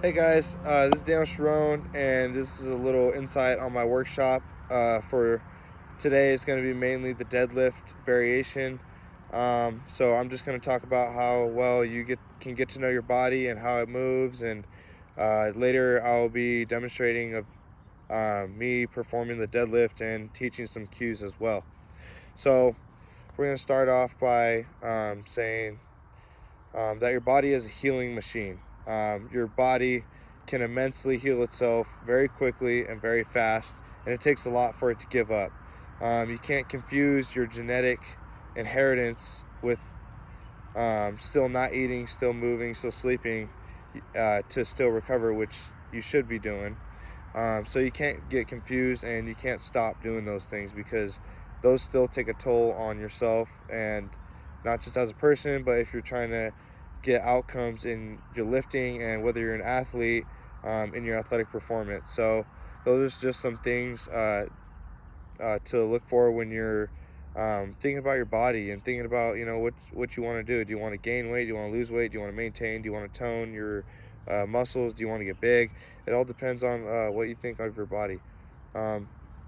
Hey guys, this is Daniel Sharon, and this is a little insight on my workshop. For today, it's going to be mainly the deadlift variation. So I'm just going to talk about how well can get to know your body and how it moves, and later I'll be demonstrating of me performing the deadlift and teaching some cues as well. So we're going to start off by saying that your body is a healing machine. Your body can immensely heal itself very quickly and very fast, and it takes a lot for it to give up. You can't confuse your genetic inheritance with still not eating, still moving, still sleeping to still recover, which you should be doing. So you can't get confused, and you can't stop doing those things because those still take a toll on yourself, and not just as a person, but if you're trying to get outcomes in your lifting and whether you're an athlete in your athletic performance. So those are just some things to look for when you're thinking about your body and thinking about what you want to do. Do you want to gain weight? Do you want to lose weight? Do you want to maintain? Do you want to tone your muscles? Do you want to get big? It all depends on what you think of your body.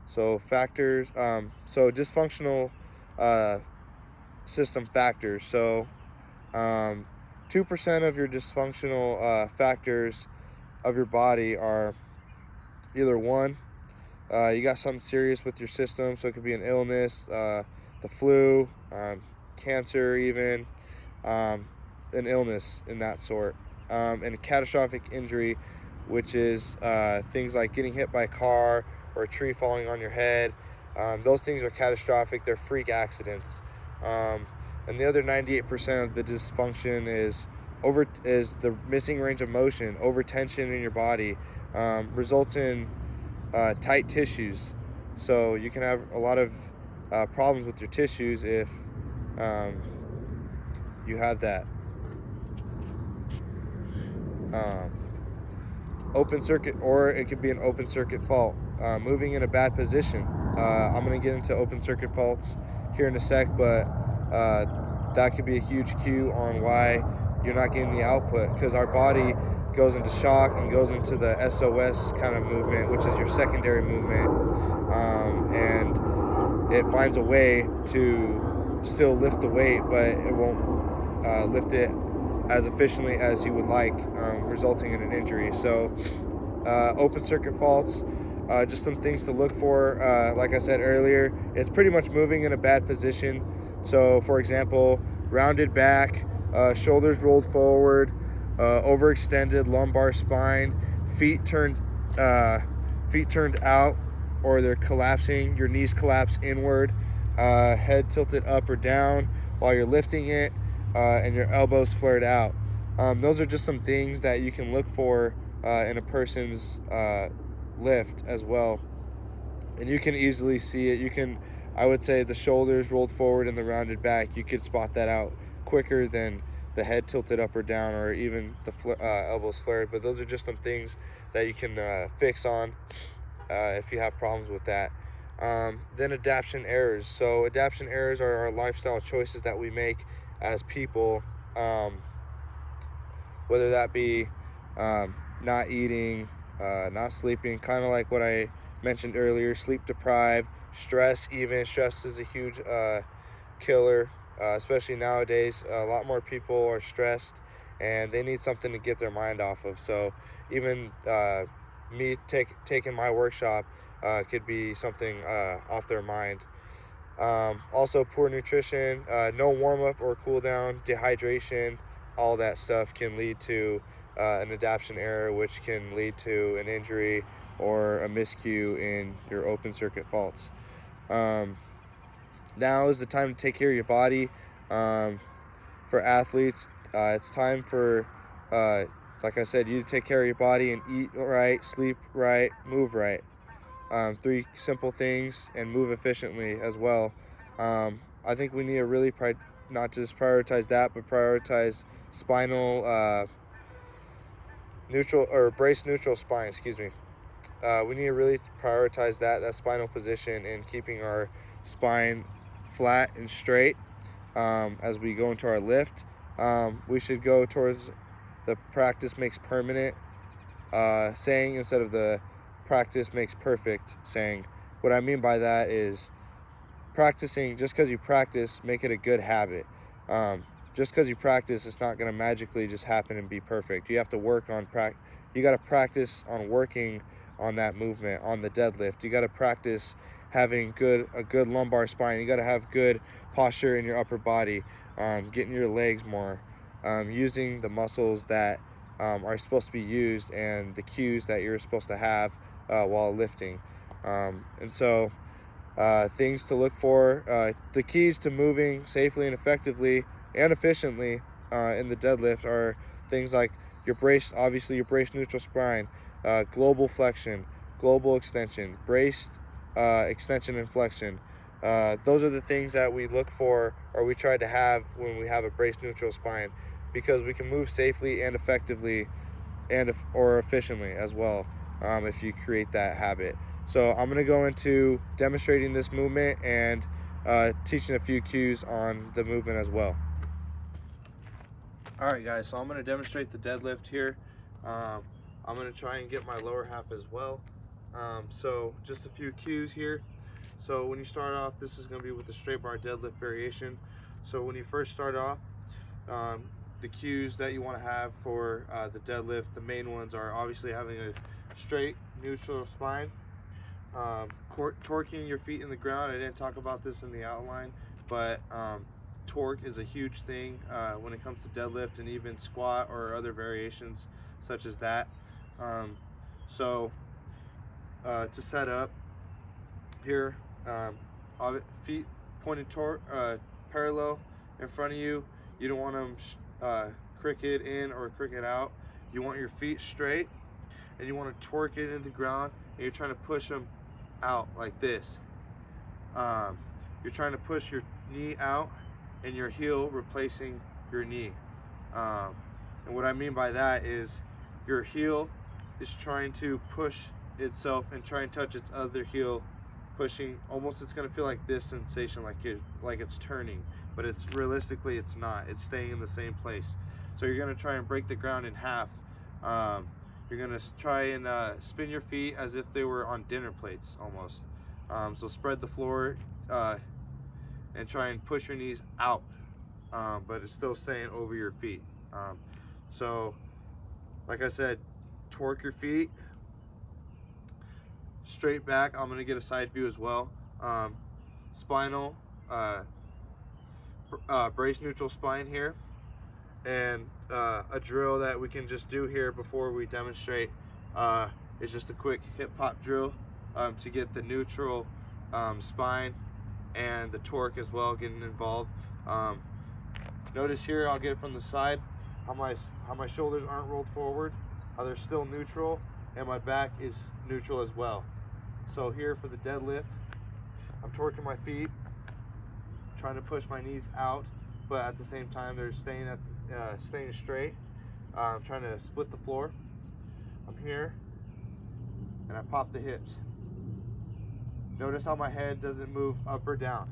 So factors. So dysfunctional system factors. So 2% of your dysfunctional factors of your body are either one, you got something serious with your system, so it could be an illness, the flu, cancer, even an illness in that sort, and a catastrophic injury, which is things like getting hit by a car or a tree falling on your head. Those things are catastrophic. They're freak accidents. And the other 98% of the dysfunction is the missing range of motion, over tension in your body, results in tight tissues. So you can have a lot of problems with your tissues if you have that. Open circuit, or it could be an open circuit fault. Moving in a bad position. I'm going to get into open circuit faults here in a sec, but that could be a huge cue on why you're not getting the output, because our body goes into shock and goes into the SOS kind of movement, which is your secondary movement, and it finds a way to still lift the weight, but it won't lift it as efficiently as you would like, resulting in an injury. So open circuit faults, just some things to look for. Like I said earlier, it's pretty much moving in a bad position. So for example, rounded back, shoulders rolled forward, overextended lumbar spine, feet turned out, or they're collapsing, your knees collapse inward, head tilted up or down while you're lifting it, and your elbows flared out. Those are just some things that you can look for in a person's lift as well. And you can easily see it. I would say the shoulders rolled forward and the rounded back, you could spot that out quicker than the head tilted up or down, or even the elbows flared. But those are just some things that you can fix on if you have problems with that. Then adaptation errors. So adaptation errors are our lifestyle choices that we make as people, whether that be not eating, not sleeping, kind of like what I mentioned earlier, sleep deprived, stress. Even stress is a huge killer, especially nowadays. A lot more people are stressed and they need something to get their mind off of. So even me taking my workshop could be something off their mind. Also poor nutrition, no warm-up or cool down, dehydration, all that stuff can lead to an adaptation error, which can lead to an injury or a miscue in your open circuit faults. Now is the time to take care of your body. For athletes, it's time for, like I said, you to take care of your body and eat right, sleep right, move right. 3 simple things, and move efficiently as well. I think we need to really not just prioritize that, but prioritize spinal neutral, or brace neutral spine, excuse me. We need to really prioritize that spinal position and keeping our spine flat and straight as we go into our lift. We should go towards the practice makes permanent saying instead of the practice makes perfect saying. What I mean by that is practicing, just because you practice, make it a good habit. Just because you practice, it's not going to magically just happen and be perfect. You have to work on you got to practice on working on that movement, on the deadlift. You got to practice having a good lumbar spine. You got to have good posture in your upper body, getting your legs more, using the muscles that are supposed to be used and the cues that you're supposed to have while lifting. And so things to look for, the keys to moving safely and effectively and efficiently in the deadlift are things like your brace, obviously your brace neutral spine, global flexion, global extension, braced extension and flexion. Those are the things that we look for, or we try to have when we have a brace neutral spine, because we can move safely and effectively or efficiently as well if you create that habit. So I'm going to go into demonstrating this movement and teaching a few cues on the movement as well. All right, guys, so I'm going to demonstrate the deadlift here. I'm going to try and get my lower half as well. So just a few cues here. So when you start off, this is going to be with the straight bar deadlift variation. So when you first start off, the cues that you want to have for the deadlift, the main ones are obviously having a straight neutral spine, torquing your feet in the ground. I didn't talk about this in the outline, but torque is a huge thing when it comes to deadlift and even squat or other variations such as that. So to set up here, feet pointed parallel in front of you. You don't want them crooked in or crooked out. You want your feet straight, and you want to torque it into the ground, and you're trying to push them out like this. You're trying to push your knee out and your heel replacing your knee. And what I mean by that is your heel is trying to push itself and try and touch its other heel, pushing. Almost it's going to feel like this sensation, like it's turning, but it's realistically it's not. It's staying in the same place. So you're going to try and break the ground in half. You're going to try and spin your feet as if they were on dinner plates almost. So spread the floor and try and push your knees out, but it's still staying over your feet. So like I said, torque your feet straight back. I'm going to get a side view as well. Spinal, brace neutral spine here. And a drill that we can just do here before we demonstrate is just a quick hip hop drill to get the neutral spine and the torque as well getting involved. Notice here, I'll get it from the side, how my shoulders aren't rolled forward, how they're still neutral, and my back is neutral as well. So here for the deadlift, I'm torquing my feet, trying to push my knees out, but at the same time they're staying straight. I'm trying to split the floor. I'm here, and I pop the hips. Notice how my head doesn't move up or down.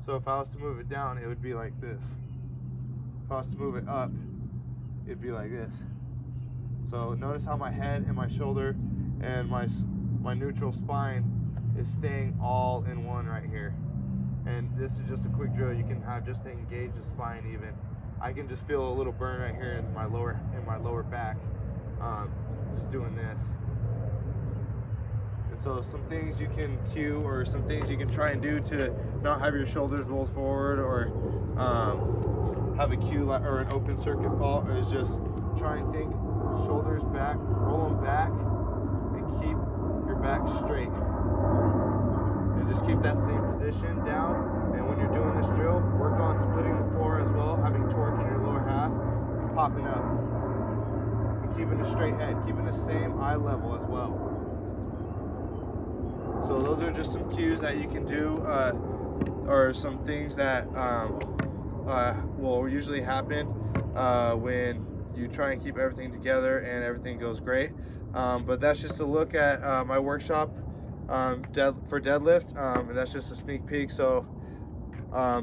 So if I was to move it down, it would be like this. If I was to move it up, it'd be like this. So notice how my head and my shoulder and my neutral spine is staying all in one right here. And this is just a quick drill you can have just to engage the spine even. I can just feel a little burn right here in my lower back, just doing this. And so some things you can cue, or some things you can try and do to not have your shoulders rolled forward, or have a cue or an open circuit fault, is just try and think shoulders back, roll them back, and keep your back straight. And just keep that same position down. And when you're doing this drill, work on splitting the floor as well, having torque in your lower half and popping up. And keeping a straight head, keeping the same eye level as well. So those are just some cues that you can do, or some things that will usually happen when you try and keep everything together and everything goes great. But that's just a look at my workshop for deadlift, and that's just a sneak peek. So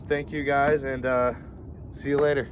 thank you guys, and see you later.